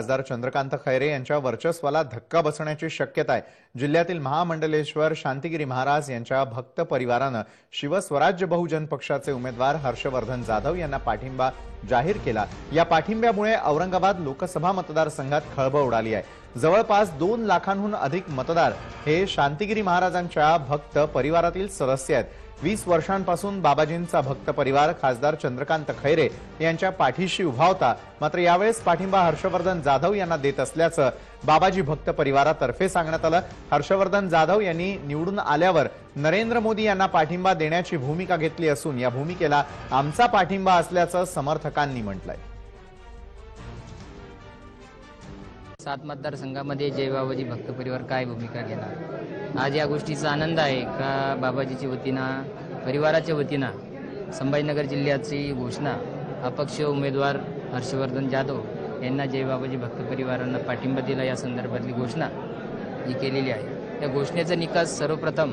खासदार चंद्रकांत खैरे यांच्या वर्चस्वाला धक्का बसण्याची शक्यता आहे। जिल्ह्यातील महामंडलेश्वर शांतिगिरी महाराज यांच्या भक्त परिवारानं शिवस्वराज्य बहुजन पक्षाचे उमेदवार हर्षवर्धन जाधव यांना पाठिंबा जाहीर केला। या पाठिंब्यामुळे औरंगाबाद लोकसभा मतदारसंघात खळबळ उडाली आहे। जवळपास 2 लाखांहून अधिक मतदार हे शांतिगिरी महाराजांच्या भक्त परिवारातील सदस्य आहेत। 20 वर्षांपासून बाबाजींचा भक्त परिवार खासदार चंद्रकांत खैरे यांच्या पाठीशी उभा होता। मात्र यावेळेस पाठिंबा हर्षवर्धन जाधव यांना देत असल्याचं बाबाजी भक्त परिवारातर्फे सांगण्यात आलं। हर्षवर्धन जाधव यांनी निवडून आल्यावर नरेंद्र मोदी यांना पाठिंबा देण्याची भूमिका घेतली असून या भूमिकेला आमचा पाठिंबा असल्याचं समर्थकांनी म्हटलंय। 7 मतदारसंघामध्ये जय बाबाजी भक्त परिवार काय भूमिका घेणार, आज या गोष्टीचा आनंद आहे का बाबाजीच्या वतीनं परिवाराच्या वतीनं संभाजीनगर जिल्ह्याची घोषणा अपक्ष उमेदवार हर्षवर्धन जाधव यांना जय बाबाजी भक्त परिवारांना पाठिंबा दिला या संदर्भातली घोषणा ही केलेली आहे। या घोषणेचा निकास सर्वप्रथम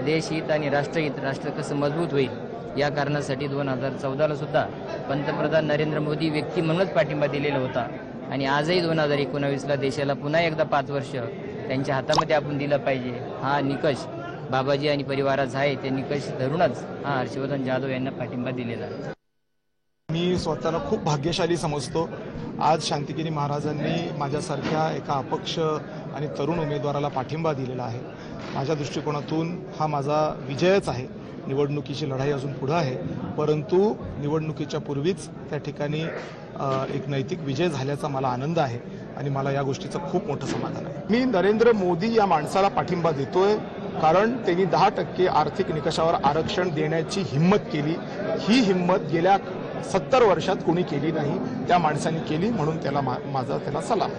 देशहित आणि राष्ट्रहित, राष्ट्र कसं मजबूत होईल या कारणासाठी 2014ला सुद्धा पंतप्रधान नरेंद्र मोदी व्यक्ती म्हणूनच पाठिंबा दिलेला होता आणि आजही 2019ला देशाला पुन्हा एकदा 5 वर्ष त्यांच्या हातामध्ये आपण दिलं पाहिजे हा निकष बाबाजी आणि परिवाराचा आहे। ते निकष धरूनच हा हर्षवर्धन जाधव यांना पाठिंबा दिलेला आहे। मी स्वतःला खूप भाग्यशाली समजतो। आज शांतिगिरी महाराजांनी माझ्यासारख्या एका अपक्ष आणि तरुण उमेदवाराला पाठिंबा दिलेला आहे। माझ्या दृष्टिकोनातून हा माझा विजयच आहे। निवडणुकीची लढाई अजून पुढे आहे, परंतु निवडणुकीच्या पूर्वीच त्या ठिकाणी एक नैतिक विजय झाल्याचा मला आनंद आहे आणि मला या गोष्टीचं खूप मोठं समाधान आहे। मी नरेंद्र मोदी या माणसाला पाठिंबा देतोय कारण त्यांनी 10% आर्थिक निकषावर आरक्षण देण्याची हिम्मत केली। ही हिम्मत गेल्या 70 वर्षात कोणी केली नाही, त्या माणसाने केली, म्हणून त्याला माझा सलाम।